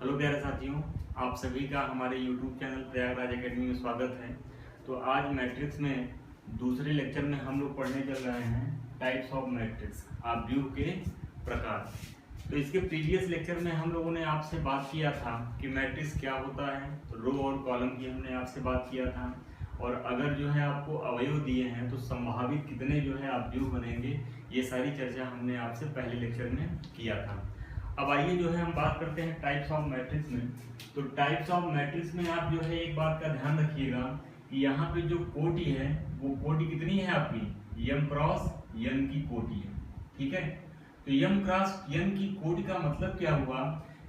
Hello प्यारे साथियों, आप सभी का हमारे YouTube चैनल प्रयागराज एकेडमी में स्वागत है। तो आज मैट्रिक्स में दूसरे लेक्चर में हम लोग पढ़ने चल रहे हैं टाइप्स ऑफ मैट्रिक्स, आव्यूह के प्रकार। तो इसके प्रीवियस लेक्चर में हम लोगों ने आपसे बात किया था कि मैट्रिक्स क्या होता है, रो और कॉलम की हमने आपसे बात किया था, और अगर जो है आपको अवयव दिए हैं तो संभावित कितने जो है आव्यूह बनेंगे, ये सारी चर्चा हमने आपसे पहले लेक्चर में किया था। अब आइए जो है हम बात करते हैं टाइप्स ऑफ मैट्रिक्स में। तो टाइप्स ऑफ मैट्रिक्स में आप जो है एक बात का ध्यान रखिएगा कि यहाँ पे जो कोटि है वो कोटि कितनी है आपकी, m क्रॉस n की कोटि है। ठीक है, तो m क्रॉस n की कोटि का मतलब क्या हुआ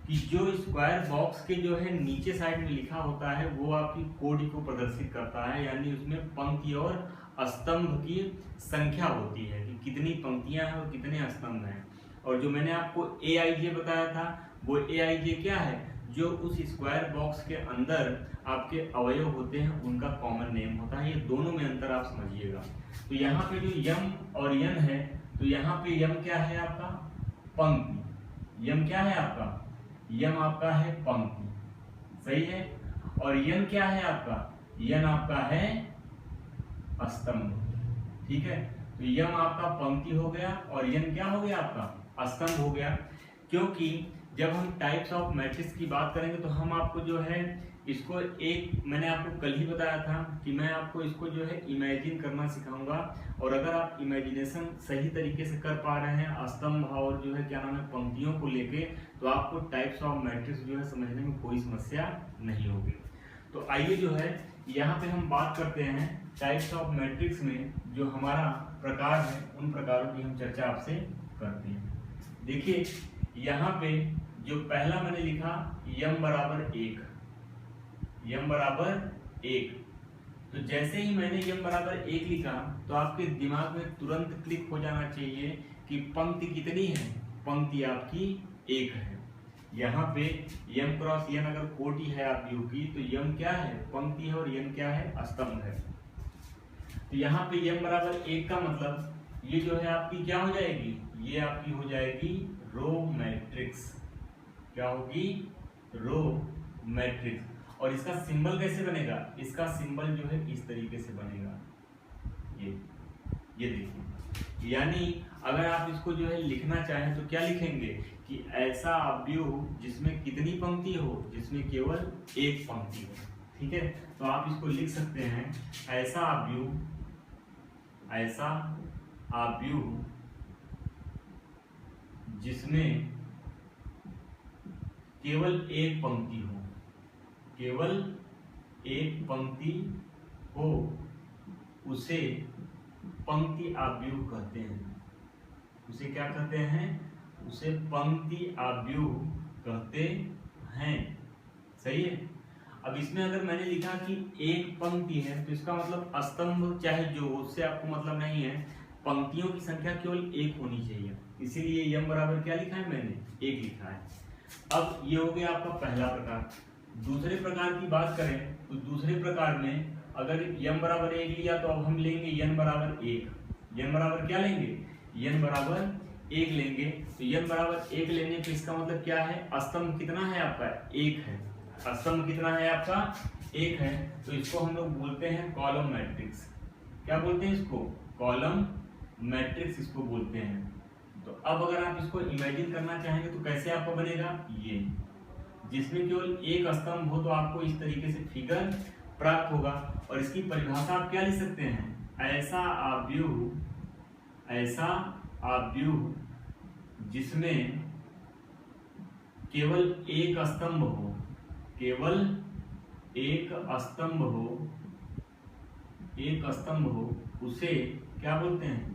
कि जो स्क्वायर बॉक्स के जो है नीचे साइड में लिखा होता है वो आपकी कोटि को प्रदर्शित करता है, यानी उसमें पंक्ति और स्तंभ की संख्या होती है कि कितनी पंक्तियां हैं और कितने स्तंभ हैं। और जो मैंने आपको AIJ बताया था वो AIJ क्या है, जो उस स्क्वायर बॉक्स के अंदर आपके अवयव होते हैं उनका कॉमन नेम होता है। ये दोनों में अंतर आप समझिएगा। तो यहाँ पे जो m और n है, तो यहाँ पे m क्या है आपका, पंक्ति। m क्या है आपका, m आपका है पंक्ति, सही है। और n क्या है आपका, n आपका है स्तंभ। ठीक है, तो m आपका पंक्ति हो गया और n क्या हो गया आपका, स्तंभ हो गया। क्योंकि जब हम टाइप्स ऑफ मैट्रिक्स की बात करेंगे तो हम आपको जो है इसको मैंने आपको कल ही बताया था कि मैं आपको इसको जो है इमेजिन करना सिखाऊंगा, और अगर आप इमेजिनेशन सही तरीके से कर पा रहे हैं स्तंभ और जो है क्या नाम है पंक्तियों को लेके, तो आपको टाइप्स ऑफ मैट्रिक्स जो है समझने में कोई समस्या नहीं होगी। तो आइए जो है यहाँ पे हम बात करते हैं टाइप्स ऑफ मैट्रिक्स में जो हमारा प्रकार है उन प्रकारों की हम चर्चा आपसे करते हैं। देखिए यहाँ पे जो पहला मैंने लिखा m बराबर 1, m बराबर 1, तो जैसे ही मैंने m बराबर 1 लिखा तो आपके दिमाग में तुरंत क्लिक हो जाना चाहिए कि पंक्ति कितनी है, पंक्ति आपकी 1 है। यहाँ पे m क्रॉस n अगर कोटि है आव्यूह की तो m क्या है, पंक्ति है, और n क्या है, स्तंभ है। तो यहाँ पे m बराबर 1 का मतलब ये जो है आपकी क्या हो जाएगी, ये आपकी हो जाएगी रो मैट्रिक्स। क्या होगी, रो मैट्रिक्स। और इसका सिंबल कैसे बनेगा, इसका सिंबल जो है इस तरीके से बनेगा, ये देखिए। यानी अगर आप इसको जो है लिखना चाहें तो क्या लिखेंगे कि ऐसा आव्यूह जिसमें कितनी पंक्ति हो, जिसमें केवल एक पंक्ति हो। ठीक है, तो आप इसको लिख सकते हैं ऐसा आव्यूह जिसमें केवल एक पंक्ति हो, केवल एक पंक्ति हो, उसे पंक्ति आव्यूह कहते हैं। उसे क्या कहते हैं, उसे पंक्ति आव्यूह कहते हैं। सही है। अब इसमें अगर मैंने लिखा कि एक पंक्ति है तो इसका मतलब स्तंभ चाहे जो, उससे आपको मतलब नहीं है, पंक्तियों की संख्या केवल एक होनी चाहिए। इसीलिए m बराबर क्या लिखा है, मैंने 1 लिखा है। अब ये हो गया आपका पहला प्रकार। दूसरे प्रकार की बात करें तो दूसरे प्रकार में अगर m बराबर 1 लिया तो अब हम लेंगे n बराबर 1। n बराबर क्या लेंगे, n बराबर 1 लेंगे। तो n बराबर 1 लेने पे इसका मतलब क्या है, स्तंभ कितना है आपका, 1 है। स्तंभ कितना है आपका, 1 है। तो इसको हम लोग बोलते हैं कॉलम मैट्रिक्स। क्या बोलते हैं इसको, कॉलम मैट्रिक्स इसको बोलते हैं। तो अब अगर आप इसको इमेजिन करना चाहेंगे तो कैसे आपको बनेगा, ये जिसमें केवल एक स्तंभ हो तो आपको इस तरीके से फिगर प्राप्त होगा। और इसकी परिभाषा आप क्या लिख सकते हैं, ऐसा आव्यूह जिसमें केवल एक स्तंभ हो, केवल एक स्तंभ हो, उसे क्या बोलते हैं,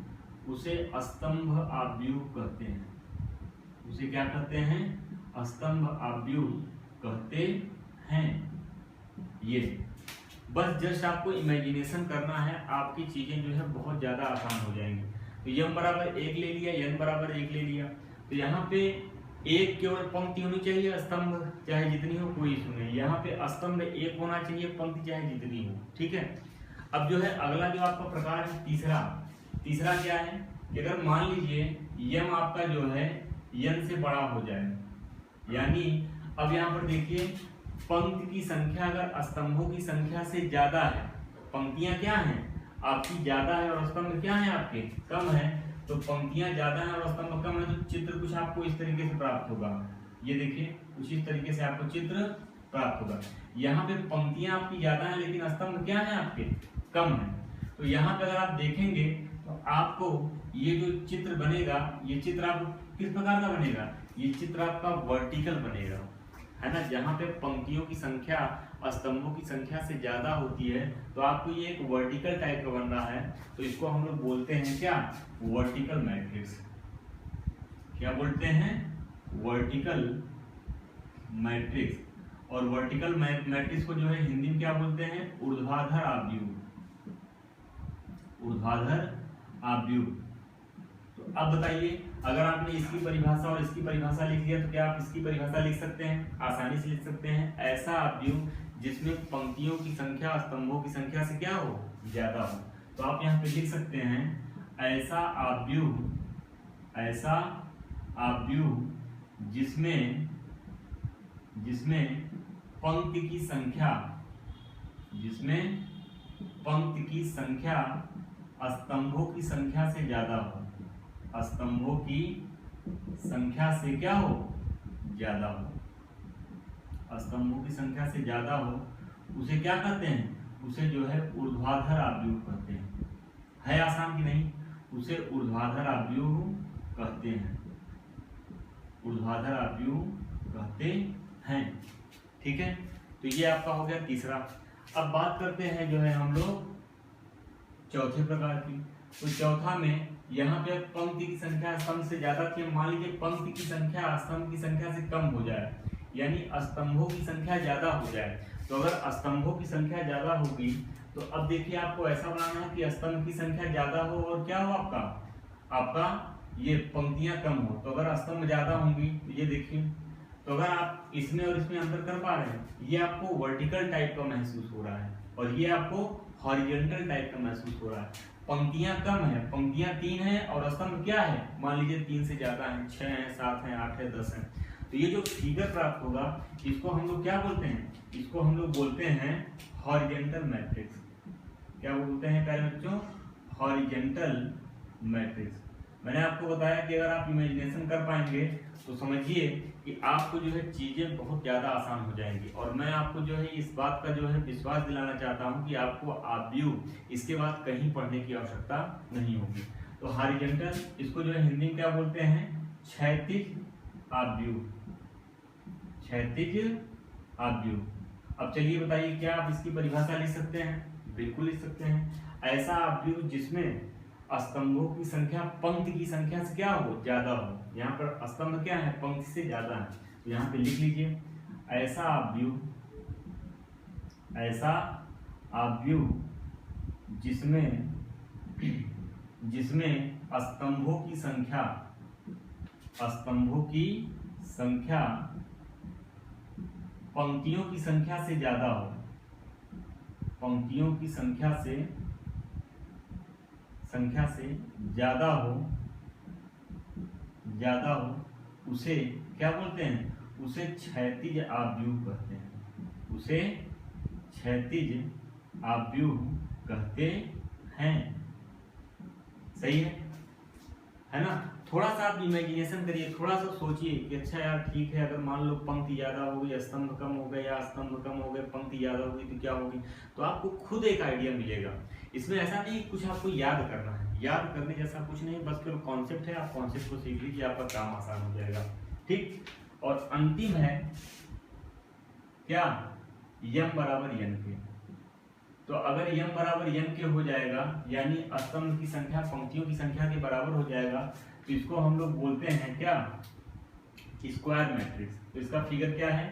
उसे स्तंभ आव्यूह कहते हैं। उसे क्या कहते हैं, स्तंभ आव्यूह कहते हैं। ये बस जस्ट आपको इमेजिनेशन करना है, आपकी चीजें जो है बहुत ज्यादा आसान हो जाएंगी। तो m बराबर 1 ले लिया, n बराबर 1 ले लिया, तो यहाँ पे एक केवल पंक्ति होनी चाहिए, स्तंभ चाहे जितनी हो कोई इशू नहीं। यहाँ पे स्तंभ 1 होना चाहिए, पंक्ति चाहे जितनी हो। ठीक है। अब जो है अगला जो आपका प्रकार है तीसरा क्या है कि अगर मान लीजिए m आपका जो है n से बड़ा हो जाए, यानी अब यहाँ पर देखिए, पंक्ति की संख्या अगर स्तंभों की संख्या से ज्यादा है, पंक्तियां क्या हैं आपकी ज्यादा है और स्तंभ क्या है आपके कम है, तो पंक्तियां ज्यादा है और स्तंभ कम है, तो चित्र कुछ आपको इस तरीके से प्राप्त होगा। ये देखिए कुछ इस तरीके से आपको चित्र प्राप्त होगा। यहाँ पे पंक्तियां आपकी ज्यादा है लेकिन स्तंभ क्या है आपके कम है। तो यहाँ पे अगर आप देखेंगे तो आपको ये जो चित्र बनेगा, ये चित्र आपको किस प्रकार का बनेगा, ये चित्र आपका वर्टिकल बनेगा, है ना। जहाँ पे पंक्तियों की संख्या स्तंभों की संख्या से ज्यादा होती है तो आपको ये एक वर्टिकल टाइप का बन रहा है, तो इसको हम लोग बोलते हैं क्या, वर्टिकल मैट्रिक्स। क्या बोलते हैं, वर्टिकल मैट्रिक्स। और वर्टिकल मैट्रिक्स को जो है हिंदी में क्या बोलते हैं, ऊर्ध्वाधर आव्यूह, ऊर्ध्वाधर आव्यूह। तो अब बताइए, अगर आपने इसकी परिभाषा और इसकी परिभाषा लिख दिया तो क्या आप इसकी परिभाषा लिख सकते हैं, आसानी से लिख सकते हैं, ऐसा आव्यूह जिसमें पंक्तियों की संख्या स्तंभों की संख्या से क्या हो, ज्यादा हो। तो आप यहाँ पे लिख सकते हैं ऐसा आव्यूह, ऐसा आव्यूह जिसमें पंक्ति की संख्या, जिसमें पंक्ति की संख्या स्तंभों की संख्या से ज्यादा हो, स्तंभों की संख्या से क्या हो, ज्यादा हो, स्तंभों की संख्या से ज्यादा हो, उसे क्या कहते हैं, उसे जो है ऊर्ध्वाधर आव्यूह कहते हैं। है आसान कि नहीं, उसे ऊर्ध्वाधर आव्यूह कहते हैं, ऊर्ध्वाधर आव्यूह कहते हैं। ठीक है, तो ये आपका हो गया तीसरा। अब बात करते हैं जो है हम लोग चौथे प्रकार की। तो चौथा में यहाँ पे पंक्ति की संख्या स्तंभ से ज्यादा थी, मान लीजिए पंक्ति की संख्या स्तंभ की संख्या से कम हो जाए, यानी स्तंभों की संख्या ज्यादा हो जाए। तो अगर स्तंभों की संख्या ज्यादा होगी तो अब देखिए आपको ऐसा बनाना है कि स्तंभ की संख्या ज्यादा हो और क्या हो आपका ये पंक्तियां कम हो। तो अगर स्तंभ ज्यादा होंगी तो ये देखिए, तो अगर आप इसमें और इसमें अंतर कर पा रहे हैं, ये आपको वर्टिकल टाइप का महसूस हो रहा है और ये आपको हॉरिजॉन्टल टाइप का महसूस हो रहा है। पंक्तियां कम है, पंक्तियां 3 है और स्तंभ क्या है, मान लीजिए 3 से ज्यादा है, 6 है, 7 है, 8 है, 10 है। तो ये जो फिगर प्राप्त होगा इसको हम लोग क्या बोलते हैं, इसको हम लोग बोलते हैं हॉरिजॉन्टल मैट्रिक्स। क्या बोलते हैं प्यारे बच्चों, हॉरिजॉन्टल मैट्रिक्स। मैंने आपको बताया कि अगर आप इमेजिनेशन कर पाएंगे तो समझिए कि आपको जो है चीजें बहुत ज्यादा आसान हो जाएंगी। और मैं आपको जो है इस बात का जो है विश्वास दिलाना चाहता हूं कि आपको आव्यूह इसके बाद कहीं पढ़ने की आवश्यकता नहीं होगी। तो हॉरिजॉन्टल, इसको जो है हिंदी में क्या बोलते हैं, क्षैतिज आव्यूह, क्षैतिज आव्यूह। अब चलिए बताइए, क्या आप इसकी परिभाषा लिख सकते हैं, बिल्कुल लिख सकते हैं। ऐसा आव्यूह जिसमें स्तंभों की संख्या पंक्ति की संख्या से क्या हो, ज्यादा हो। यहाँ पर स्तंभ क्या है, पंक्ति से ज्यादा है, तो यहाँ पे लिख लीजिए ऐसा आव्यूह, ऐसा आव्यूह जिसमें स्तंभों की संख्या, स्तंभों की संख्या पंक्तियों की संख्या से ज्यादा हो, पंक्तियों की संख्या से ज्यादा हो, उसे क्या बोलते हैं, उसे क्षैतिज आव्यूह कहते हैं, उसे क्षैतिज आव्यूह कहते हैं। सही है ना। थोड़ा सा आप इमेजिनेशन करिए, थोड़ा सा सोचिए कि अच्छा यार ठीक है, अगर मान लो पंक्ति ज्यादा हो गई, स्तंभ कम हो गए, या स्तंभ कम हो गए, पंक्ति ज्यादा हो गई तो क्या होगी। तो आपको खुद एक आइडिया मिलेगा। इसमें ऐसा नहीं कुछ आपको याद करना है, याद करने जैसा कुछ नहीं, बस केवल कॉन्सेप्ट है, आप कॉन्सेप्ट को सीख लीजिए, आपका काम आसान हो जाएगा। ठीक, और अंतिम है क्या, यम बराबर यन के। तो अगर यम बराबर यन के हो जाएगा, यानी स्तंभ की संख्या पंक्तियों की संख्या के बराबर हो जाएगा, तो इसको हम लोग बोलते हैं क्या, स्क्वायर मैट्रिक्स। तो इसका फिगर क्या है,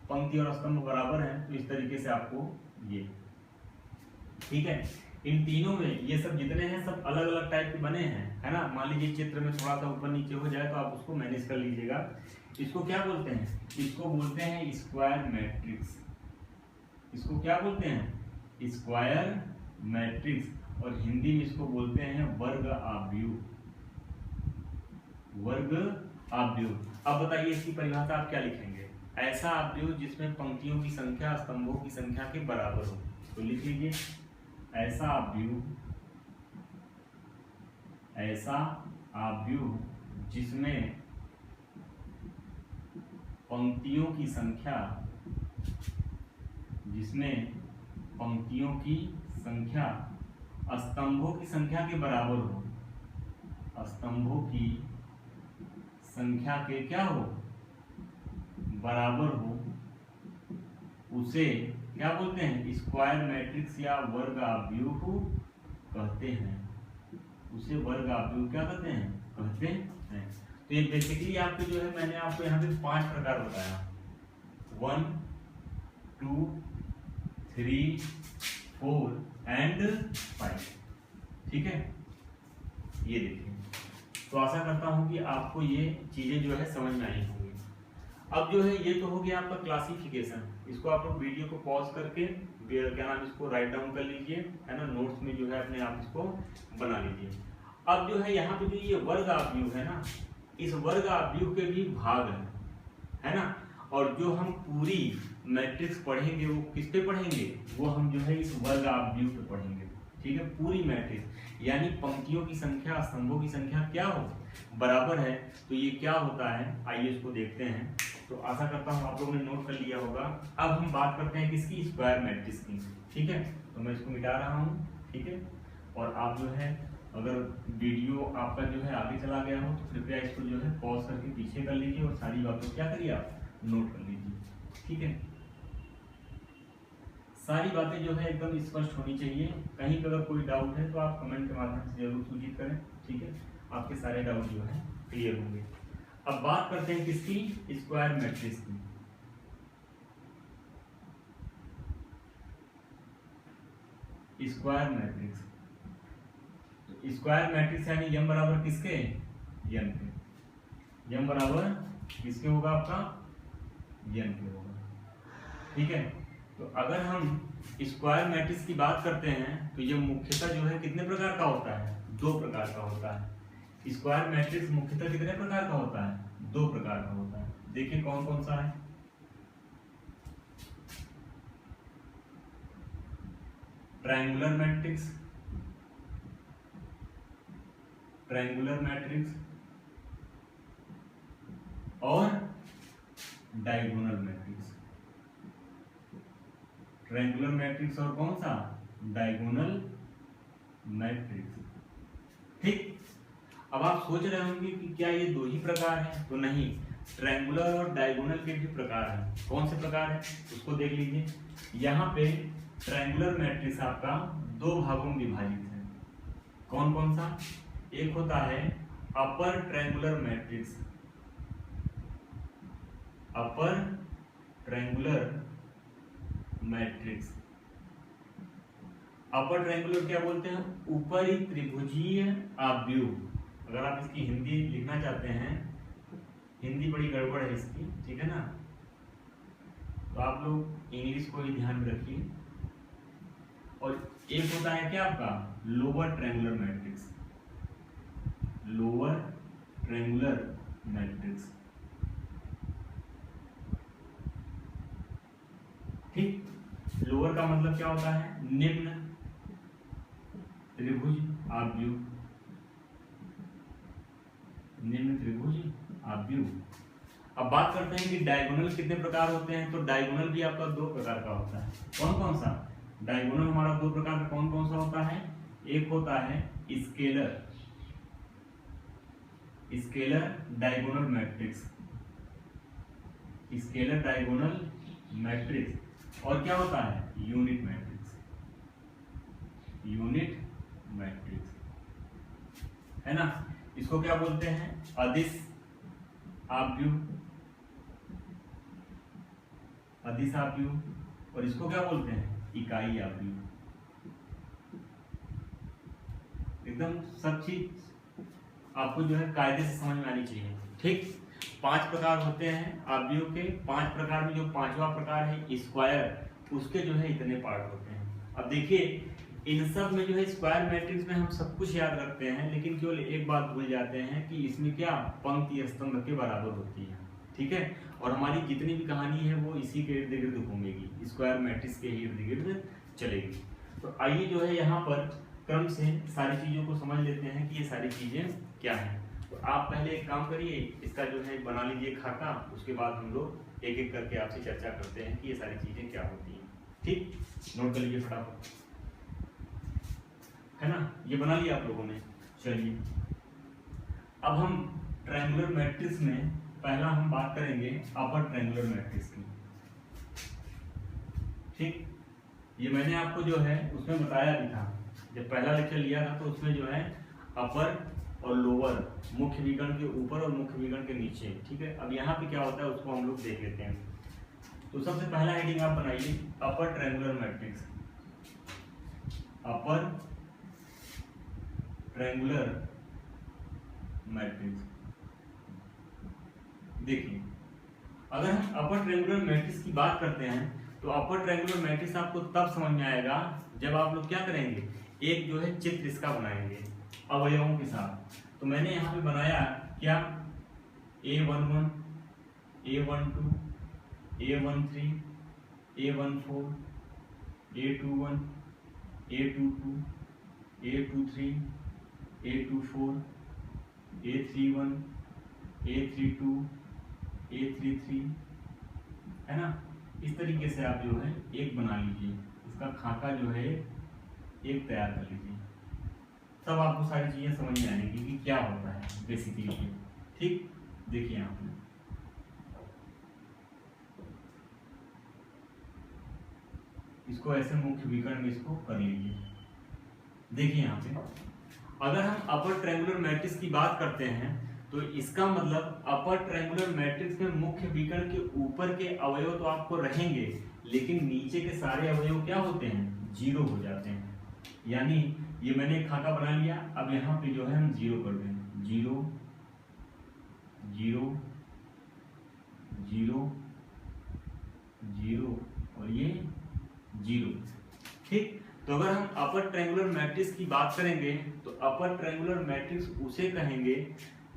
पंक्ति और स्तंभ बराबर है, तो इस तरीके से आपको ये, ठीक है। इन तीनों में ये सब जितने हैं सब अलग अलग टाइप के बने हैं, है ना। मान लीजिए चित्र में थोड़ा सा ऊपर नीचे हो जाए तो आप उसको मैनेज कर लीजिएगा। इसको क्या बोलते हैं, इसको बोलते हैं स्क्वायर मैट्रिक्स। इसको क्या बोलते हैं, स्क्वायर मैट्रिक्स। और हिंदी में इसको बोलते हैं वर्ग आव्यूह, वर्ग आव्यूह। अब बताइए इसकी परिभाषा आप क्या लिखेंगे, ऐसा ऑब्जेक्ट जिसमें पंक्तियों की संख्या स्तंभों की संख्या के बराबर हो। तो लिख लीजिए, ऐसा ऑब्जेक्ट जिसमें पंक्तियों की संख्या स्तंभों की संख्या के बराबर हो, स्तंभों की संख्या के क्या हो, बराबर हो, उसे क्या बोलते हैं, स्क्वायर मैट्रिक्स या वर्ग आव्यूह कहते हैं। उसे वर्ग आव्यूह क्या कहते हैं। तो ये बेसिकली आपके जो है, मैंने आपको यहाँ पे 5 प्रकार बताया, 1 2 3 4 एंड 5। ठीक है, ये देखिए। तो आशा करता हूँ कि आपको ये चीजें जो है समझ में आई होंगी। अब जो है ये तो हो गया आपका क्लासिफिकेशन। इसको आप लोग वीडियो को पॉज करके क्या नाम, इसको राइट डाउन कर लीजिए, है ना, नोट्स में जो है अपने आप इसको बना लीजिए। अब जो है यहाँ पे जो ये वर्ग आव्यूह है ना, इस वर्ग आव्यूह के भी भाग है ना, और जो हम पूरी मैट्रिक्स पढ़ेंगे वो किस पे पढ़ेंगे, वो हम जो है इस वर्ग आव्यूह पे पढ़ेंगे। ठीक है, पूरी मैट्रिक्स यानी पंक्तियों की संख्या स्तंभों की संख्या क्या हो, बराबर है। तो ये क्या होता है, आइए इसको देखते हैं। तो आशा करता हूँ आप लोगों ने नोट कर लिया होगा। अब हम बात करते हैं किसकी, स्क्वायर मैट्रिक्स की। ठीक है, तो मैं इसको मिटा रहा हूँ। ठीक है, और आप जो है अगर वीडियो आपका जो है आगे चला गया हो तो कृपया इसको जो है पॉज करके पीछे कर लीजिए और सारी बातों क्या करिए आप नोट कर लीजिए। ठीक है, सारी बातें जो है एकदम स्पष्ट होनी चाहिए। कहीं पर अगर कोई डाउट है तो आप कमेंट के माध्यम से जरूर सूचित करें। ठीक है, आपके सारे डाउट जो है क्लियर होंगे। अब बात करते हैं किसकी, स्क्वायर मैट्रिक्स की। स्क्वायर मैट्रिक्स, तो स्क्वायर मैट्रिक्स यानी m बराबर किसके, m के। m बराबर किसके होगा, आपका m के होगा। ठीक है, तो अगर हम स्क्वायर मैट्रिक्स की बात करते हैं तो ये मुख्यतः जो है कितने प्रकार का होता है, 2 प्रकार का होता है। स्क्वायर मैट्रिक्स मुख्यतः कितने प्रकार का होता है, 2 प्रकार का होता है। देखिए कौन कौन सा है। ट्रायंगुलर मैट्रिक्स, और डायगोनल मैट्रिक्स। ट्रायंगुलर मैट्रिक्स और कौन सा, डायगोनल मैट्रिक्स। ठीक, अब आप सोच रहे होंगे कि क्या ये 2 ही प्रकार हैं, तो नहीं, ट्रायंगुलर और डायगोनल के भी प्रकार हैं। कौन से प्रकार हैं उसको देख लीजिए। यहाँ पे ट्रायंगुलर मैट्रिक्स आपका 2 भागों में विभाजित है। कौन कौन सा, एक होता है upper triangular matrix, upper triangular matrix. Upper triangular क्या बोलते हैं, ऊपरी त्रिभुजीय आव्यूह। अगर आप इसकी हिंदी लिखना चाहते हैं, हिंदी बड़ी गड़बड़ है इसकी, ठीक है ना, तो आप लोग इंग्लिश को ही ध्यान में रखिए। और एक होता है क्या आपका lower triangular matrix, lower triangular matrix. ठीक, लोअर का मतलब क्या होता है, निम्न त्रिभुज आव्यूह, निम्न त्रिभुज आव्यूह। अब बात करते हैं कि डायगोनल कितने प्रकार होते हैं। तो डायगोनल भी आपका 2 प्रकार का होता है। कौन कौन सा, डायगोनल हमारा 2 प्रकार का कौन कौन सा होता है। एक होता है scalar, scalar diagonal matrix, scalar diagonal matrix. और क्या होता है यूनिट मैट्रिक्स, यूनिट मैट्रिक्स, है ना। इसको क्या बोलते हैं, अदिश आव्यूह, अदिश आव्यूह। और इसको क्या बोलते हैं, इकाई आव्यूह। एकदम सब चीज आपको जो है कायदे से समझ में आनी चाहिए। ठीक, 5 प्रकार होते हैं आव्यूह के। 5 प्रकार में जो 5वां प्रकार है स्क्वायर, उसके जो है इतने पार्ट होते हैं। अब देखिए इन सब में जो है स्क्वायर मैट्रिक्स में हम सब कुछ याद रखते हैं, लेकिन केवल एक बात भूल जाते हैं कि इसमें क्या पंक्ति स्तंभ के बराबर होती है। ठीक है। और हमारी जितनी भी कहानी है वो इसी के इर्द गिर्द घूमेगी, स्क्वायर मैट्रिक्स के इर्द गिर्द चलेगी। तो आइए जो है यहाँ पर क्रम से सारी चीज़ों को समझ लेते हैं कि ये सारी चीज़ें क्या हैं। तो आप पहले एक काम करिए, इसका जो है बना लीजिए खाका, उसके बाद हम लोग एक एक करके आपसे चर्चा करते हैं कि ये सारी चीज़ें क्या होती हैं। ठीक, नोट कर लीजिए फटाफट, है ना, ये बना लिया आप लोगों ने। चलिए अब हम ट्रायंगुलर मैट्रिक्स में पहला हम बात करेंगे अपर ट्रायंगुलर मैट्रिक्स की। ठीक, ये मैंने आपको जो है उसमें बताया भी था, जब पहला लेक्चर लिया था तो उसमें जो है अपर और लोअर, मुख्य विकर्ण के ऊपर और मुख्य विकर्ण के नीचे। ठीक है, अब यहाँ पे क्या होता है उसको हम लोग देख लेते हैं। तो सबसे पहला हेडिंग आप बनाइए upper triangular matrix. Upper triangular matrix. देखिए अगर हम अपर ट्रायंगुलर मैट्रिक्स की बात करते हैं तो अपर ट्रायंगुलर मैट्रिक्स आपको तब समझ में आएगा जब आप लोग क्या करेंगे, एक जो है चित्र इसका बनाएंगे अवयवों के साथ। तो मैंने यहाँ पे बनाया क्या, A11, A12, A13, A14, A21, A22, A23, A24, A31, A32, A33, है ना। इस तरीके से आप जो है एक बना लीजिए, इसका खाका जो है एक तैयार कर लीजिए, तब आपको सारी चीजें समझ में आएंगी कि क्या होता है बेसिकली। ठीक, देखिए यहाँ पे इसको ऐसे मुख्य विकर्ण में इसको कर लीजिए। देखिए यहाँ पे अगर हम अपर ट्रायंगुलर मैट्रिक्स की बात करते हैं तो इसका मतलब अपर ट्रायंगुलर मैट्रिक्स में मुख्य विकर्ण के ऊपर के अवयव तो आपको रहेंगे, लेकिन नीचे के सारे अवयव क्या होते हैं, जीरो हो जाते हैं। यानी ये मैंने एक खाका बना लिया, अब यहाँ पे जो है हम जीरो कर दें, जीरो जीरो जीरो जीरो और ये जीरो। ठीक, तो अगर हम अपर ट्रायंगुलर मैट्रिक्स की बात करेंगे तो अपर ट्रायंगुलर मैट्रिक्स उसे कहेंगे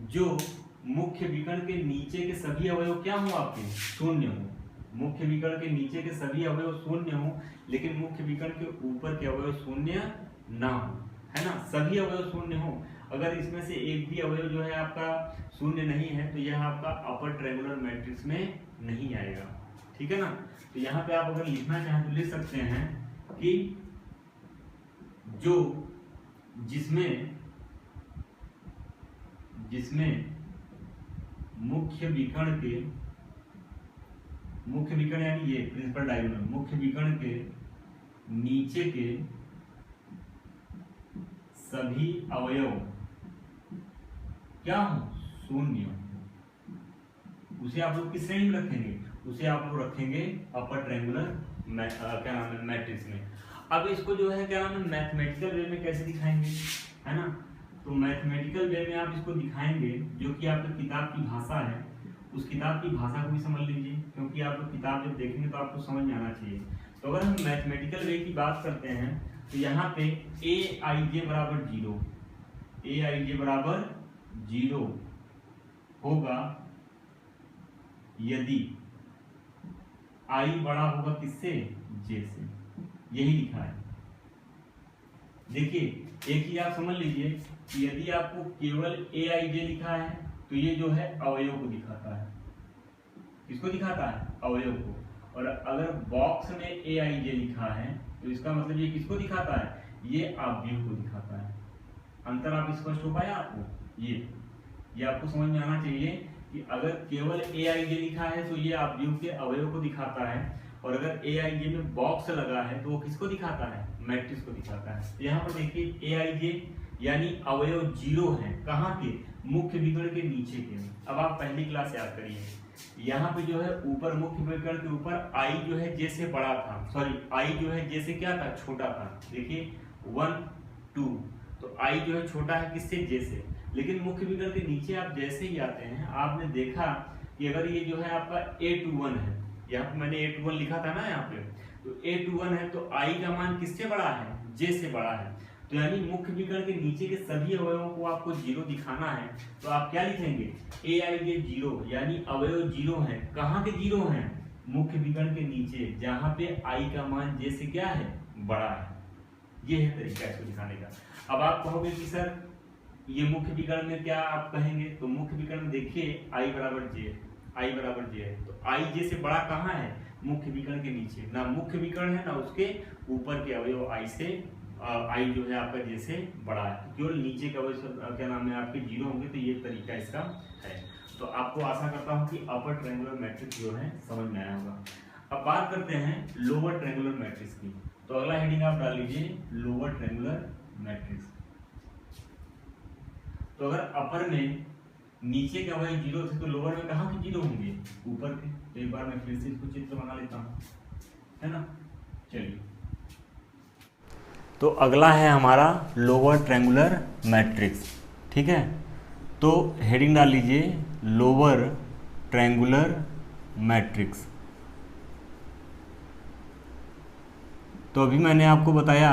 जो मुख्य विकर्ण के नीचे के सभी अवयव क्या हो, आपके शून्य हो। मुख्य विकर्ण के नीचे के सभी अवयव शून्य हो, लेकिन मुख्य विकर्ण के ऊपर के अवयव शून्य ना हो, है ना, सभी अवयव शून्य हो। अगर इसमें से एक भी अवयव जो है आपका शून्य नहीं है तो यह आपका अपर ट्रायंगुलर मैट्रिक्स में नहीं आएगा। ठीक है ना। तो यहाँ पे आप अगर लिखना चाहें तो लिख सकते हैं कि जो जिसमें मुख्य विकर्ण यानी ये प्रिंसिपल डायगोनल, मुख्य विकर्ण के नीचे के सभी अवयव क्या हो, शून्य, उसे आप लोग किस श्रेणी में रखेंगे, उसे आप लोग रखेंगे अपर ट्रायंगुलर क्या नाम है मैट्रिक्स में। अब इसको जो है क्या नाम है मैथमेटिकल वे में कैसे दिखाएंगे, है ना। तो मैथमेटिकल वे में आप इसको दिखाएंगे जो कि आपकी किताब की भाषा है, उस किताब की भाषा को भी समझ लीजिए, क्योंकि आप लोग किताब जब देखेंगे तो आपको समझ में आना चाहिए। तो अगर हम मैथमेटिकल वे की बात करते हैं तो यहाँ पे aij बराबर जीरो, aij बराबर जीरो होगा यदि i बड़ा होगा किससे, j से, यही लिखा है। देखिए एक ही आप समझ लीजिए कि यदि आपको केवल aij लिखा है तो ये जो है अवयव को दिखाता है, किसको दिखाता है, अवयव को। और अगर बॉक्स में aij लिखा है तो इसका मतलब ये किसको दिखाता है, ये आव्यूह को दिखाता है। अंतर आप स्पष्ट हो पाया आपको, ये आपको समझ में आना चाहिए कि अगर केवल aij लिखा है तो ये आव्यूह के अवयव को दिखाता है, और अगर aij में बॉक्स लगा है तो वो किसको दिखाता है, मैट्रिक्स को दिखाता है। यहाँ पर देखिए aij यानी अवयव जीरो है, कहाँ के, मुख्य विकर्ण के नीचे के। अब आप पहली क्लास याद करिए, यहाँ पे जो है ऊपर मुख्य विकर्ण के ऊपर i जो है j से बड़ा था, सॉरी i जो है j से क्या था, छोटा था। देखिए 1 2, तो i जो है छोटा है किससे, j से। लेकिन मुख्य विकर्ण के नीचे आप जैसे ही आते हैं आपने देखा कि अगर ये जो है आपका A21 है, यहाँ पे मैंने A21 लिखा था ना यहाँ पे, तो A21 है तो i का मान किससे बड़ा है, j से बड़ा है। तो यानी मुख्य विकर्ण के नीचे के सभी अवयवों को आपको जीरो दिखाना है, तो आप क्या लिखेंगे, ए आई जे जीरो, यानी अवयव जीरो है। कहाँ के जीरो हैं, मुख्य विकर्ण के नीचे, जहां पे आई का मान जे से क्या है, बड़ा है। ये है तरीका इसको दिखाने का। अब आप कहोगे कि सर ये मुख्य विकर्ण में क्या आप कहेंगे, तो मुख्य विकर्ण में देखिए आई बराबर जे, आई बराबर जे है, तो आई जे से बड़ा कहाँ है, मुख्य विकर्ण के नीचे, ना मुख्य विकर्ण है ना उसके ऊपर के अवयव आई से, आई जो है आपका जे से बड़ा है, केवल नीचे के अवयव क्या नाम है आपके जीरो होंगे। तो ये तरीका इसका है। तो आपको आशा करता हूँ कि अपर ट्रायंगुलर मैट्रिक्स जो है समझ में आया होगा। अब बात करते हैं लोअर ट्रायंगुलर मैट्रिक्स की। तो अगला हेडिंग आप डाल लीजिए लोअर ट्रायंगुलर मैट्रिक्स। तो अगर अपर में नीचे के अवयव जीरो थे तो लोअर में कहाँ के जीरो होंगे, ऊपर के। तो एक बार मैं फिर से इसको चित्र बना लेता हूँ, है ना। चलिए, तो अगला है हमारा लोअर ट्रायंगुलर मैट्रिक्स, ठीक है। तो हेडिंग डाल लीजिए लोअर ट्रायंगुलर मैट्रिक्स। तो अभी मैंने आपको बताया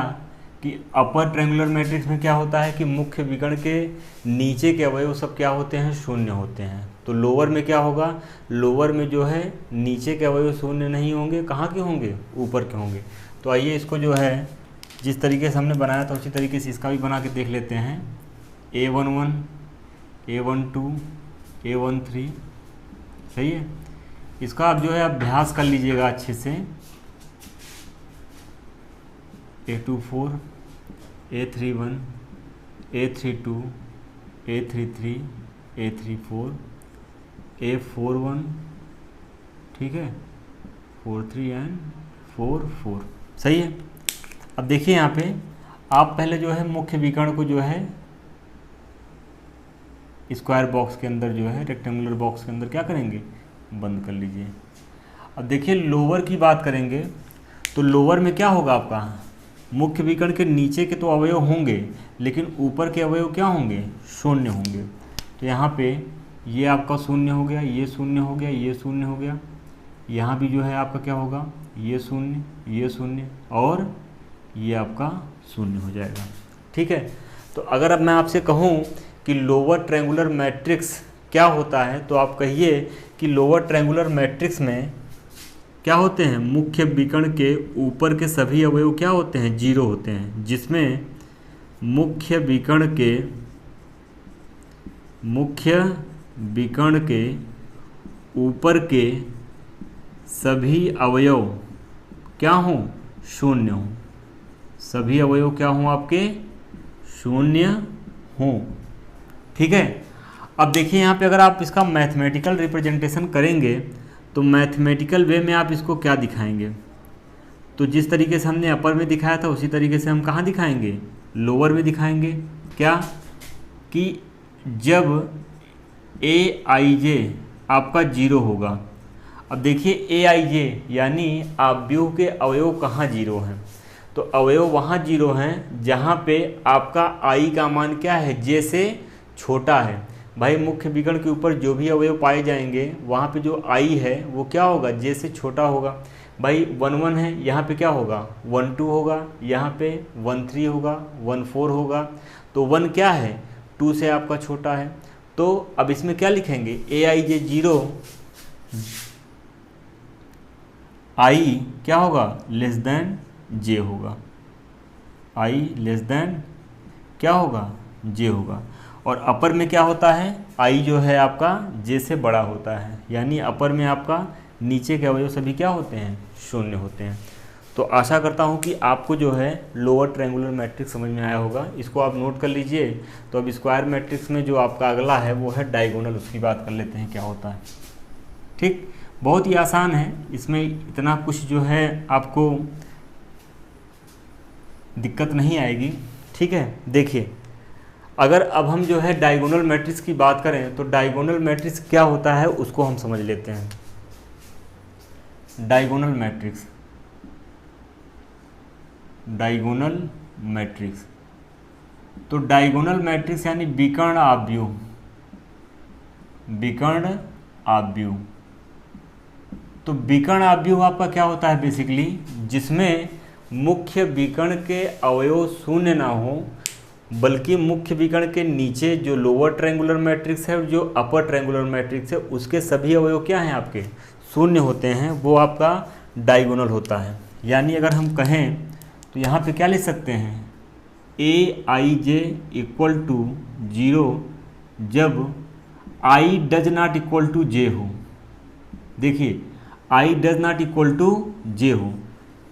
कि अपर ट्रायंगुलर मैट्रिक्स में क्या होता है कि मुख्य विकर्ण के नीचे के अवयव सब क्या होते हैं, शून्य होते हैं। तो लोअर में क्या होगा, लोअर में जो है नीचे के अवयव शून्य नहीं होंगे, कहाँ के होंगे, ऊपर के होंगे। तो आइए इसको जो है जिस तरीके से हमने बनाया था उसी तरीके से इसका भी बना के देख लेते हैं। A11, A12, A13, सही है। इसका आप जो है अभ्यास कर लीजिएगा अच्छे से। A24, A31, A32, A33, A34, A41, ठीक है, 43 एंड 44, सही है। अब देखिए यहाँ पे आप पहले जो है मुख्य विकर्ण को जो है स्क्वायर बॉक्स के अंदर जो है रेक्टेंगुलर बॉक्स के अंदर क्या करेंगे, बंद कर लीजिए। अब देखिए लोअर की बात करेंगे तो लोअर में क्या होगा आपका, मुख्य विकर्ण के नीचे के तो अवयव होंगे लेकिन ऊपर के अवयव क्या होंगे, शून्य होंगे। तो यहाँ पे ये आपका शून्य हो गया, ये शून्य हो गया, ये शून्य हो गया, यहाँ भी जो है आपका क्या होगा, ये शून्य और ये आपका शून्य हो जाएगा, ठीक है। तो अगर अब मैं आपसे कहूँ कि लोअर ट्रायंगुलर मैट्रिक्स क्या होता है, तो आप कहिए कि लोअर ट्रायंगुलर मैट्रिक्स में क्या होते हैं, मुख्य विकर्ण के ऊपर के सभी अवयव क्या होते हैं, जीरो होते हैं, जिसमें मुख्य विकर्ण के ऊपर के सभी अवयव क्या हों, शून्य हों, सभी अवयव क्या हों आपके, शून्य हों, ठीक है। अब देखिए यहाँ पे अगर आप इसका मैथमेटिकल रिप्रेजेंटेशन करेंगे तो मैथमेटिकल वे में आप इसको क्या दिखाएंगे, तो जिस तरीके से हमने अपर में दिखाया था उसी तरीके से हम कहाँ दिखाएंगे, लोअर में दिखाएंगे। क्या कि जब ए आई जे आपका जीरो होगा। अब देखिए ए आई जे यानी आव्यूह के अवयव कहाँ जीरो हैं, तो अवयव वहाँ जीरो हैं जहाँ पे आपका आई का मान क्या है, जे से छोटा है। भाई मुख्य विकर्ण के ऊपर जो भी अवयव पाए जाएंगे वहाँ पे जो आई है वो क्या होगा, जे से छोटा होगा। भाई 1 है, यहाँ पे क्या होगा, 1 2 होगा, यहाँ पे 1 3 होगा, 1 4 होगा। तो 1 क्या है, 2 से आपका छोटा है। तो अब इसमें क्या लिखेंगे, ए आई जे जीरो, आई क्या होगा, लेस देन जे होगा, आई लेस देन क्या होगा, जे होगा। और अपर में क्या होता है, आई जो है आपका जे से बड़ा होता है, यानी अपर में आपका नीचे के अवयव सभी क्या होते हैं, शून्य होते हैं। तो आशा करता हूँ कि आपको जो है लोअर ट्रायंगुलर मैट्रिक्स समझ में आया होगा, इसको आप नोट कर लीजिए। तो अब स्क्वायर मैट्रिक्स में जो आपका अगला है वो है डायगोनल, उसकी बात कर लेते हैं क्या होता है। ठीक, बहुत ही आसान है, इसमें इतना कुछ जो है आपको दिक्कत नहीं आएगी, ठीक है। देखिए अगर अब हम जो है डायगोनल मैट्रिक्स की बात करें तो डायगोनल मैट्रिक्स क्या होता है उसको हम समझ लेते हैं। डायगोनल मैट्रिक्स, डायगोनल मैट्रिक्स, तो डायगोनल मैट्रिक्स यानी विकर्ण आव्यूह, विकर्ण आव्यूह। तो विकर्ण आव्यूह आपका क्या होता है बेसिकली, जिसमें मुख्य विकर्ण के अवयव शून्य ना हो, बल्कि मुख्य विकर्ण के नीचे जो लोअर ट्रायंगुलर मैट्रिक्स है और जो अपर ट्रायंगुलर मैट्रिक्स है उसके सभी अवयव क्या हैं आपके शून्य होते हैं, वो आपका डायगोनल होता है। यानी अगर हम कहें तो यहाँ पे क्या लिख सकते हैं, Aij इक्वल टू 0 जब I does not equal to j हो। देखिए I does not equal to j हो,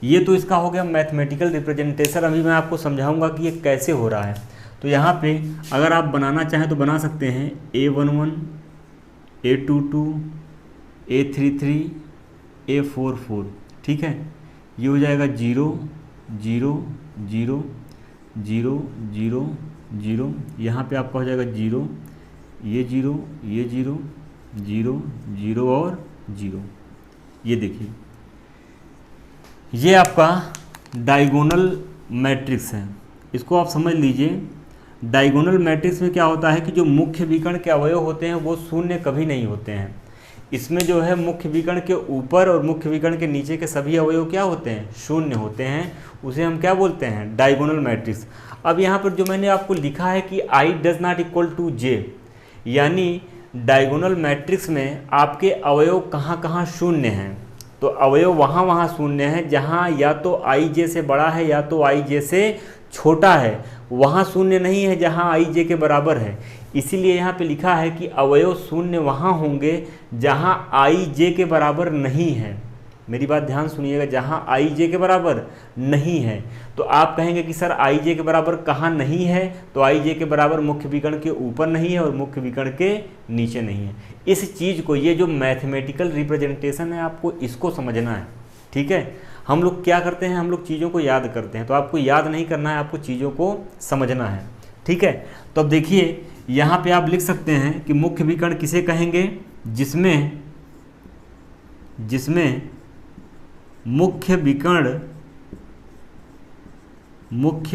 ये तो इसका हो गया मैथमेटिकल रिप्रेजेंटेशन। अभी मैं आपको समझाऊंगा कि ये कैसे हो रहा है। तो यहाँ पे अगर आप बनाना चाहें तो बना सकते हैं A11, A22, A33, A44, ठीक है। ये हो जाएगा 0 0 0 0 0 0, यहाँ पे आपका हो जाएगा 0, ये 0, ये 0 0 0 और 0। ये देखिए ये आपका डायगोनल मैट्रिक्स है, इसको आप समझ लीजिए। डायगोनल मैट्रिक्स में क्या होता है कि जो मुख्य विकर्ण के अवयव होते हैं वो शून्य कभी नहीं होते हैं। इसमें जो है मुख्य विकर्ण के ऊपर और मुख्य विकर्ण के नीचे के सभी अवयव क्या होते हैं, शून्य होते हैं। उसे हम क्या बोलते हैं, डायगोनल मैट्रिक्स। अब यहाँ पर जो मैंने आपको लिखा है कि I does not equal to j, यानी डायगोनल मैट्रिक्स में आपके अवयव कहाँ कहाँ शून्य हैं। तो अवयव वहाँ शून्य है जहाँ या तो Ij से बड़ा है या तो Ij से छोटा है, वहाँ शून्य नहीं है जहाँ Ij के बराबर है। इसीलिए यहाँ पे लिखा है कि अवयव शून्य वहाँ होंगे जहाँ Ij के बराबर नहीं है। मेरी बात ध्यान सुनिएगा, जहाँ Ij के बराबर नहीं है। तो आप कहेंगे कि सर Ij के बराबर कहाँ नहीं है, तो Ij के बराबर मुख्य विकर्ण के ऊपर नहीं है और मुख्य विकर्ण के नीचे नहीं है। इस चीज़ को, ये जो मैथमेटिकल रिप्रेजेंटेशन है, आपको इसको समझना है, ठीक है। हम लोग क्या करते हैं, हम लोग चीज़ों को याद करते हैं, तो आपको याद नहीं करना है, आपको चीज़ों को समझना है, ठीक है। तो अब देखिए यहाँ पे आप लिख सकते हैं कि मुख्य विकर्ण किसे कहेंगे, जिसमें मुख्य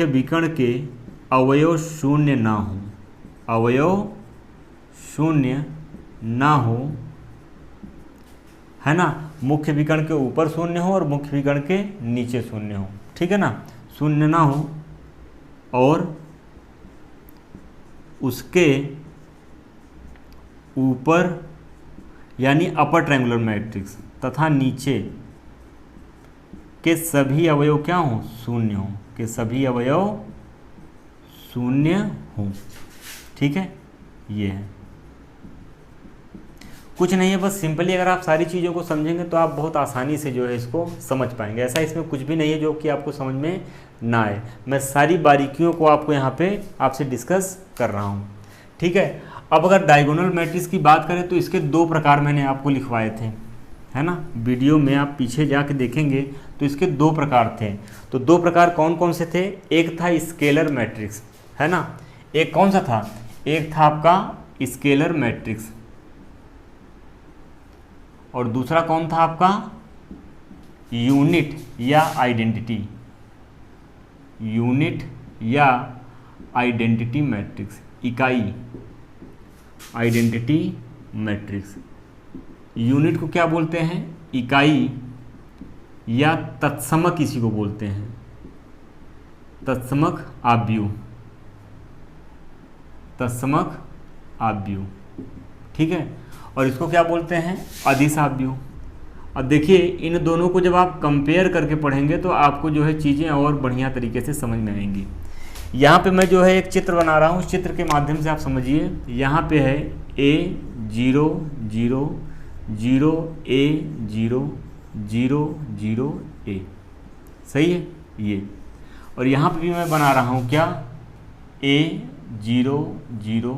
विकर्ण के अवयव शून्य ना हो, अवयव शून्य ना हो, है ना। मुख्य विकर्ण के ऊपर शून्य हो और मुख्य विकर्ण के नीचे शून्य हो, ठीक है ना, शून्य ना हो और उसके ऊपर यानी अपर ट्रायंगुलर मैट्रिक्स तथा नीचे के सभी अवयव क्या हों, शून्य हों, के सभी अवयव शून्य हों, ठीक है। ये है, कुछ नहीं है, बस सिंपली अगर आप सारी चीज़ों को समझेंगे तो आप बहुत आसानी से जो है इसको समझ पाएंगे। ऐसा इसमें कुछ भी नहीं है जो कि आपको समझ में ना आए। मैं सारी बारीकियों को आपको यहाँ पे आपसे डिस्कस कर रहा हूँ, ठीक है। अब अगर डायगोनल मैट्रिक्स की बात करें तो इसके दो प्रकार मैंने आपको लिखवाए थे, है ना। वीडियो में आप पीछे जाके देखेंगे तो इसके दो प्रकार थे। तो दो प्रकार कौन कौन से थे, एक था स्केलर मैट्रिक्स, है ना। एक कौन सा था, एक था आपका स्केलर मैट्रिक्स और दूसरा कौन था आपका यूनिट या आइडेंटिटी, यूनिट या आइडेंटिटी मैट्रिक्स, इकाई आइडेंटिटी मैट्रिक्स। यूनिट को क्या बोलते हैं, इकाई या तत्समक इसी को बोलते हैं, तत्समक आव्यूह, तत्समक आव्यूह, ठीक है। और इसको क्या बोलते हैं, अदिश आव्यूह। अब देखिए इन दोनों को जब आप कंपेयर करके पढ़ेंगे तो आपको जो है चीज़ें और बढ़िया तरीके से समझ में आएंगी। यहाँ पे मैं जो है एक चित्र बना रहा हूँ, उस चित्र के माध्यम से आप समझिए। यहाँ पे है A0 0 0 A0 0 0 A, सही है ये। और यहाँ पे भी मैं बना रहा हूँ क्या, A0 0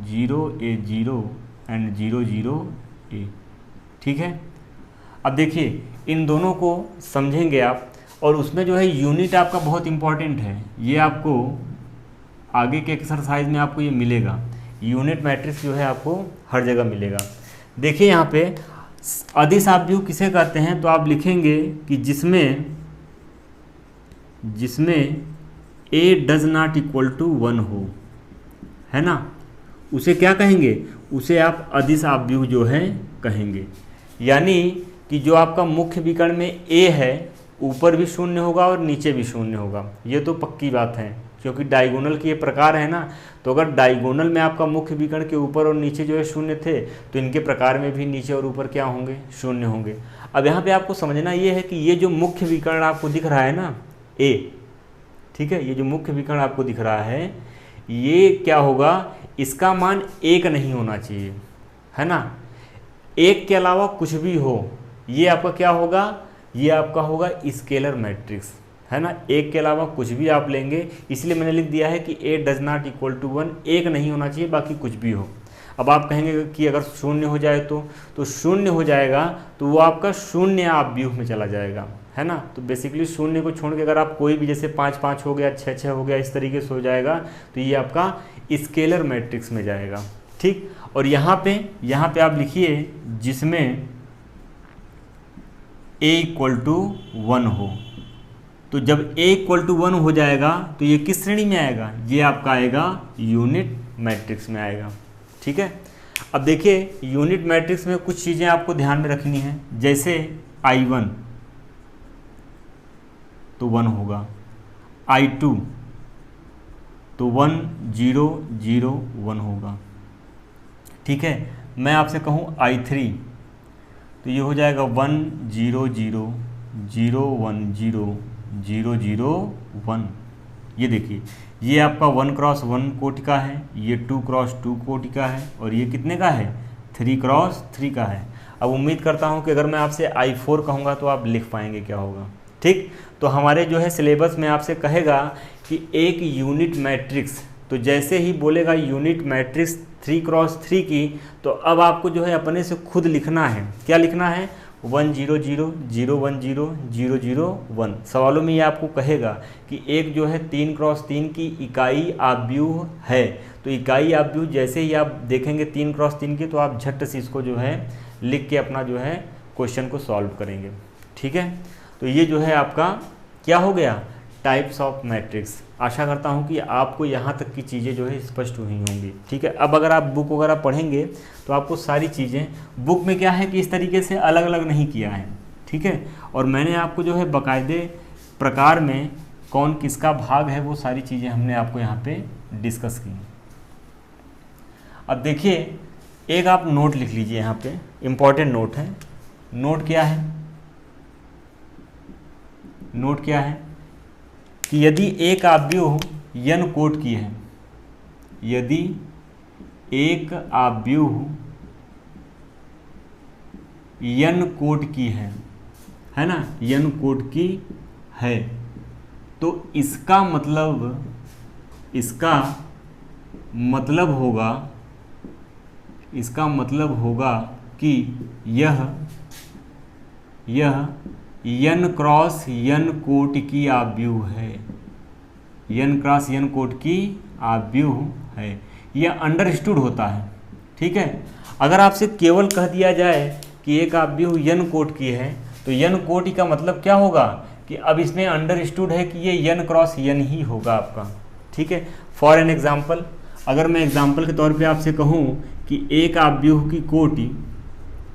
0 A0 एंड 0 0 A, ठीक है। अब देखिए इन दोनों को समझेंगे आप, और उसमें जो है यूनिट आपका बहुत इम्पॉर्टेंट है। ये आपको आगे के एक्सरसाइज में आपको ये मिलेगा, यूनिट मैट्रिक्स जो है आपको हर जगह मिलेगा। देखिए यहाँ पे अदिश आव्यूह किसे कहते हैं, तो आप लिखेंगे कि जिसमें A does not equal to 1 हो, है ना, उसे क्या कहेंगे, उसे आप अदिश आव्यूह जो है कहेंगे। यानी कि जो आपका मुख्य विकर्ण में A है ऊपर भी शून्य होगा और नीचे भी शून्य होगा, ये तो पक्की बात है, क्योंकि डायगोनल के ये प्रकार है ना। तो अगर डायगोनल में आपका मुख्य विकर्ण के ऊपर और नीचे जो है शून्य थे, तो इनके प्रकार में भी नीचे और ऊपर क्या होंगे, शून्य होंगे। अब यहाँ पे आपको समझना ये है कि ये जो मुख्य विकर्ण आपको दिख रहा है ना, ए, ठीक है, ये जो मुख्य विकर्ण आपको दिख रहा है, ये क्या होगा, इसका मान 1 नहीं होना चाहिए, है ना। 1 के अलावा कुछ भी हो, ये आपका क्या होगा, ये आपका होगा स्केलर मैट्रिक्स, है ना। 1 के अलावा कुछ भी आप लेंगे, इसलिए मैंने लिख दिया है कि a does not equal to 1, 1 नहीं होना चाहिए, बाकी कुछ भी हो। अब आप कहेंगे कि अगर शून्य हो जाए तो शून्य हो जाएगा तो वो आपका शून्य आप व्यूह में चला जाएगा, है ना। तो बेसिकली शून्य को छोड़ के अगर आप कोई भी, जैसे 5 5 हो गया, 6 6 हो गया, इस तरीके से हो जाएगा, तो ये आपका स्केलर मैट्रिक्स में जाएगा, ठीक। और यहाँ पे आप लिखिए जिसमें a इक्वल टू 1 हो। तो जब a इक्वल टू 1 हो जाएगा तो ये किस श्रेणी में आएगा, ये आपका आएगा यूनिट मैट्रिक्स में आएगा, ठीक है। अब देखिए यूनिट मैट्रिक्स में कुछ चीज़ें आपको ध्यान में रखनी है, जैसे I1 तो 1 होगा, I2 तो 1 0 0 1 होगा, ठीक है। मैं आपसे कहूँ I3 तो ये हो जाएगा 1 0 0 0 1 0 0 0 1। ये देखिए ये आपका 1 क्रॉस 1 कोटि का है, ये 2 क्रॉस 2 कोटि का है, और ये कितने का है, 3 क्रॉस 3 का है। अब उम्मीद करता हूँ कि अगर मैं आपसे I4 कहूँगा तो आप लिख पाएंगे क्या होगा, ठीक। तो हमारे जो है सिलेबस में आपसे कहेगा कि एक यूनिट मैट्रिक्स, तो जैसे ही बोलेगा यूनिट मैट्रिक्स 3 क्रॉस 3 की, तो अब आपको जो है अपने से खुद लिखना है, क्या लिखना है, 1 0 0 0 1 0 0 0 1। सवालों में ये आपको कहेगा कि एक जो है 3 क्रॉस 3 की इकाई आव्यूह है, तो इकाई आव्यूह जैसे ही आप देखेंगे 3 क्रॉस 3 की, तो आप झट से इसको जो है लिख के अपना जो है क्वेश्चन को सॉल्व करेंगे, ठीक है। तो ये जो है आपका क्या हो गया, टाइप्स ऑफ मैट्रिक्स। आशा करता हूँ कि आपको यहाँ तक की चीज़ें जो है स्पष्ट हुई होंगी, ठीक है। अब अगर आप बुक वगैरह पढ़ेंगे तो आपको सारी चीज़ें, बुक में क्या है कि इस तरीके से अलग अलग नहीं किया है, ठीक है। और मैंने आपको जो है बाकायदे प्रकार में कौन किसका भाग है वो सारी चीज़ें हमने आपको यहाँ पे डिस्कस की। अब देखिए एक आप नोट लिख लीजिए, यहाँ पे इम्पॉर्टेंट नोट है। नोट क्या है, नोट क्या है कि यदि एक आव्यूह n कोट की है, यदि एक आव्यूह n कोट की है ना, n कोट की है, तो इसका मतलब होगा कि यह n क्रॉस n कोट की आव्यूह है, n क्रॉस n कोट की आव्यूह है। यह अंडरस्टूड होता है, ठीक है। अगर आपसे केवल कह दिया जाए कि एक आव्यूह n कोट की है, तो n कोटि का मतलब क्या होगा कि अब इसमें अंडरस्टूड है कि ये n क्रॉस n ही होगा आपका, ठीक है। फॉर एन एग्जाम्पल, अगर मैं एग्जाम्पल के तौर पे आपसे कहूँ कि एक आव्यूह की कोटि,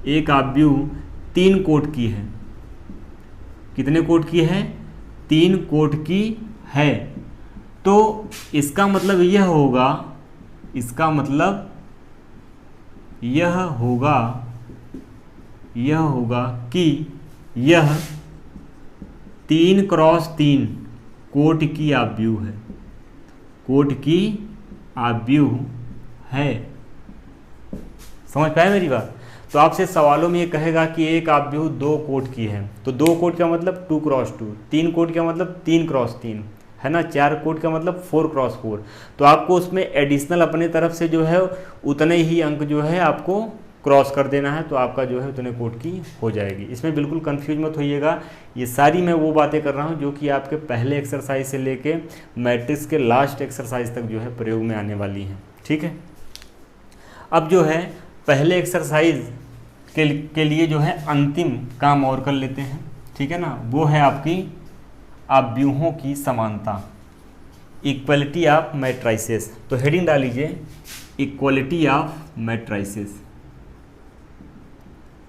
एक आव्यूह 3 कोट की है, कितने कोट की है, 3 कोट की है, तो इसका मतलब यह होगा, इसका मतलब यह होगा कि यह 3 क्रॉस 3 कोट की आव्यूह है, कोट की आव्यूह है। समझ पाए मेरी बात। तो आपसे सवालों में ये कहेगा कि एक आव्यूह 2 कोट की है, तो 2 कोट का मतलब 2 क्रॉस 2, 3 कोट का मतलब 3 क्रॉस 3, है ना, 4 कोट का मतलब 4 क्रॉस 4। तो आपको उसमें एडिशनल अपने तरफ से जो है उतने ही अंक जो है आपको क्रॉस कर देना है, तो आपका जो है उतने कोट की हो जाएगी। इसमें बिल्कुल कंफ्यूज मत होइएगा, ये सारी मैं वो बातें कर रहा हूँ जो कि आपके पहले एक्सरसाइज से लेके मैट्रिक्स के लास्ट एक्सरसाइज तक जो है प्रयोग में आने वाली हैं, ठीक है। अब जो है पहले एक्सरसाइज के लिए जो है अंतिम काम और कर लेते हैं, ठीक है ना। वो है आपकी आव्यूहों की समानता, इक्वलिटी ऑफ मैट्राइसेस। तो हेडिंग डाल लीजिए equality of matrices,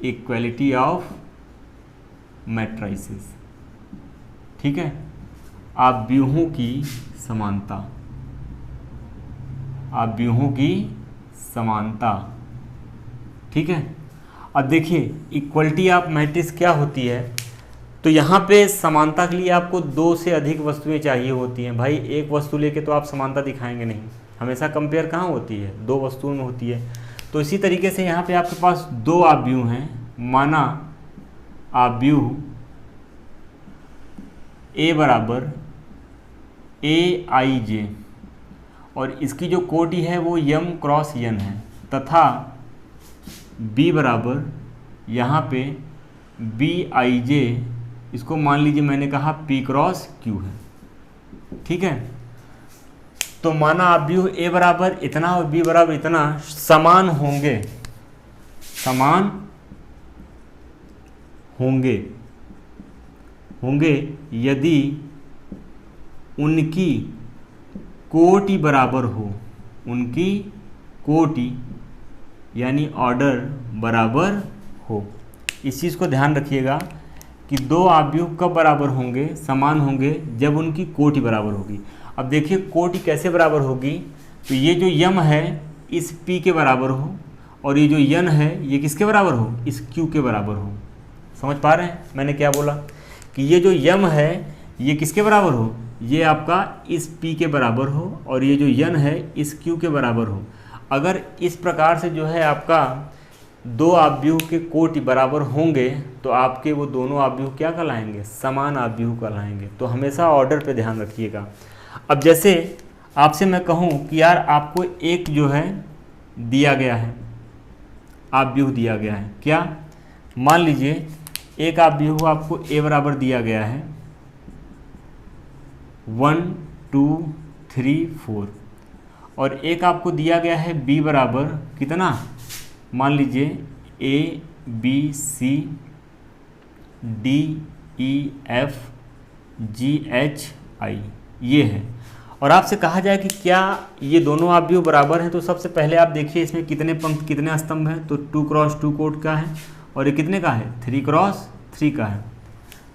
equality of matrices. ठीक है, आव्यूहों की समानता, आव्यूहों की समानता, ठीक है। अब देखिए इक्वलिटी ऑफ मैट्रिक्स क्या होती है, तो यहाँ पे समानता के लिए आपको दो से अधिक वस्तुएं चाहिए होती हैं। भाई एक वस्तु लेके तो आप समानता दिखाएंगे नहीं, हमेशा कंपेयर कहाँ होती है, दो वस्तुओं में होती है। तो इसी तरीके से यहाँ पे आपके पास दो आव्यूह हैं, माना आव्यूह A बराबर AIJ और इसकी जो कोटि है वो m क्रॉस n है, तथा B बराबर यहाँ पे BIJ, इसको मान लीजिए मैंने कहा P क्रॉस Q है, ठीक है। तो माना आव्यूह A बराबर इतना और B बराबर इतना समान होंगे, समान होंगे यदि उनकी कोटि बराबर हो, उनकी कोटि यानी ऑर्डर बराबर हो। इस चीज़ को ध्यान रखिएगा कि दो आव्यूह कब बराबर होंगे, समान होंगे, जब उनकी कोटि बराबर होगी। अब देखिए कोटि कैसे बराबर होगी, तो ये जो यम है इस P के बराबर हो और ये जो यन है ये किसके बराबर हो, इस Q के बराबर हो। समझ पा रहे हैं मैंने क्या बोला, कि ये जो यम है ये किसके बराबर हो, ये आपका इस P के बराबर हो और ये जो यन है इस Q के बराबर हो। अगर इस प्रकार से जो है आपका दो आव्यूह के कोटि बराबर होंगे तो आपके वो दोनों आव्यूह क्या कहलाएंगे, समान आव्यूह कहलाएंगे। तो हमेशा ऑर्डर पे ध्यान रखिएगा। अब जैसे आपसे मैं कहूँ कि यार आपको एक जो है दिया गया है, आव्यूह दिया गया है, क्या मान लीजिए एक आव्यूह आपको A बराबर दिया गया है 1 2 3 4 और एक आपको दिया गया है B बराबर कितना, मान लीजिए A B C D E F G H I ये है। और आपसे कहा जाए कि क्या ये दोनों आव्यूह बराबर हैं, तो सबसे पहले आप देखिए इसमें कितने पंक्ति कितने स्तंभ हैं, तो 2 क्रॉस 2 कोट का है और ये कितने का है, 3 क्रॉस 3 का है।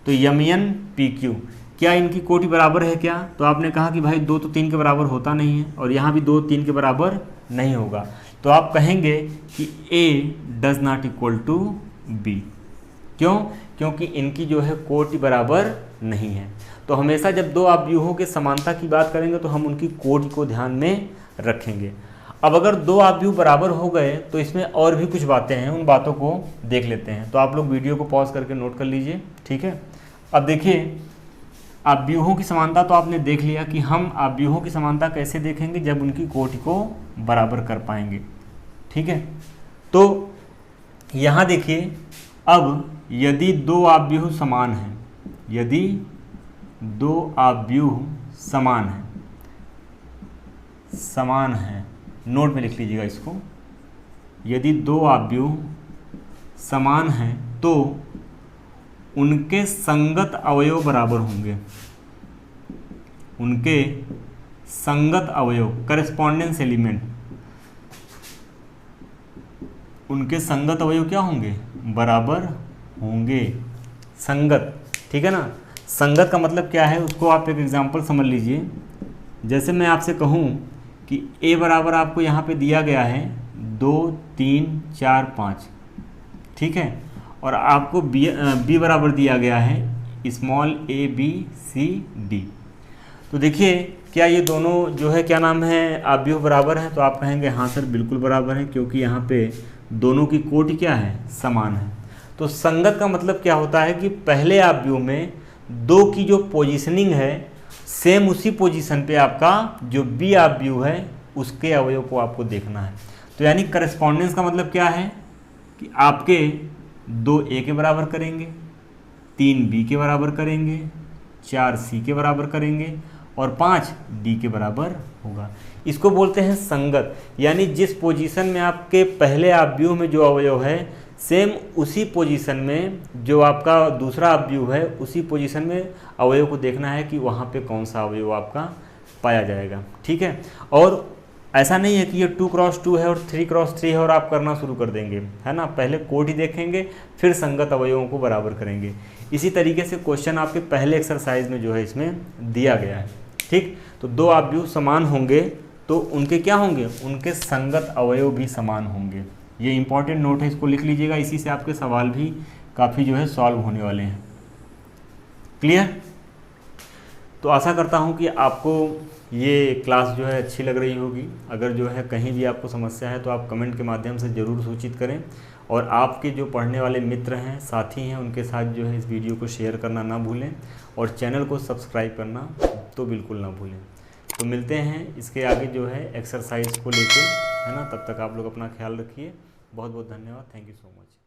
तो MN PQ क्या इनकी कोटि बराबर है क्या, तो आपने कहा कि भाई 2 तो 3 के बराबर होता नहीं है और यहाँ भी 2 3 के बराबर नहीं होगा। तो आप कहेंगे कि A does not equal to B। क्यों, क्योंकि इनकी जो है कोटि बराबर नहीं है। तो हमेशा जब दो आव्यूहों के समानता की बात करेंगे तो हम उनकी कोटि को ध्यान में रखेंगे। अब अगर दो आव्यूह बराबर हो गए तो इसमें और भी कुछ बातें हैं, उन बातों को देख लेते हैं। तो आप लोग वीडियो को पॉज करके नोट कर लीजिए, ठीक है। अब देखिए आव्यूहों की समानता तो आपने देख लिया कि हम आव्यूहों की समानता कैसे देखेंगे, जब उनकी कोटि को बराबर कर पाएंगे, ठीक है। तो यहाँ देखिए अब यदि दो आव्यूह समान हैं, यदि दो आव्यूह समान हैं, नोट में लिख लीजिएगा इसको, यदि दो आव्यूह समान हैं तो उनके संगत अवयव बराबर होंगे, उनके संगत अवयव करेस्पॉन्डेंस एलिमेंट, उनके संगत अवयव क्या होंगे, बराबर होंगे, संगत, ठीक है ना। संगत का मतलब क्या है उसको आप एक एग्जांपल समझ लीजिए। जैसे मैं आपसे कहूँ कि A बराबर आपको यहाँ पे दिया गया है 2 3 4 5, ठीक है, और आपको B बराबर दिया गया है small a b c d। तो देखिए क्या ये दोनों जो है क्या नाम है आव्यूह बराबर हैं, तो आप कहेंगे हाँ सर बिल्कुल बराबर है, क्योंकि यहाँ पे दोनों की कोटि क्या है, समान है। तो संगत का मतलब क्या होता है कि पहले आव्यूह में दो की जो पोजीशनिंग है सेम उसी पोजीशन पे आपका जो बी आव्यूह है उसके अवयव को आपको देखना है। तो यानी करस्पॉन्डेंस का मतलब क्या है कि आपके 2 A के बराबर करेंगे, 3 B के बराबर करेंगे, 4 C के बराबर करेंगे और 5 D के बराबर होगा। इसको बोलते हैं संगत, यानी जिस पोजीशन में आपके पहले आव्यूह में जो अवयव है सेम उसी पोजीशन में जो आपका दूसरा आव्यूह है उसी पोजीशन में अवयव को देखना है कि वहाँ पे कौन सा अवयव आपका पाया जाएगा, ठीक है। और ऐसा नहीं है कि ये 2 क्रॉस 2 है और 3 क्रॉस 3 है और आप करना शुरू कर देंगे, है ना। पहले कोटि देखेंगे फिर संगत अवयवों को बराबर करेंगे। इसी तरीके से क्वेश्चन आपके पहले एक्सरसाइज में जो है इसमें दिया गया है। ठीक, तो दो ऑब्जेक्ट समान होंगे तो उनके क्या होंगे, उनके संगत अवयव भी समान होंगे। ये इंपॉर्टेंट नोट है, इसको लिख लीजिएगा, इसी से आपके सवाल भी काफ़ी जो है सॉल्व होने वाले हैं। क्लियर? तो आशा करता हूँ कि आपको ये क्लास जो है अच्छी लग रही होगी। अगर जो है कहीं भी आपको समस्या है तो आप कमेंट के माध्यम से ज़रूर सूचित करें, और आपके जो पढ़ने वाले मित्र हैं, साथी हैं, उनके साथ जो है इस वीडियो को शेयर करना ना भूलें, और चैनल को सब्सक्राइब करना तो बिल्कुल ना भूलें। तो मिलते हैं इसके आगे जो है एक्सरसाइज को लेकर, है ना। तब तक आप लोग अपना ख्याल रखिए। बहुत बहुत धन्यवाद। Thank you so much.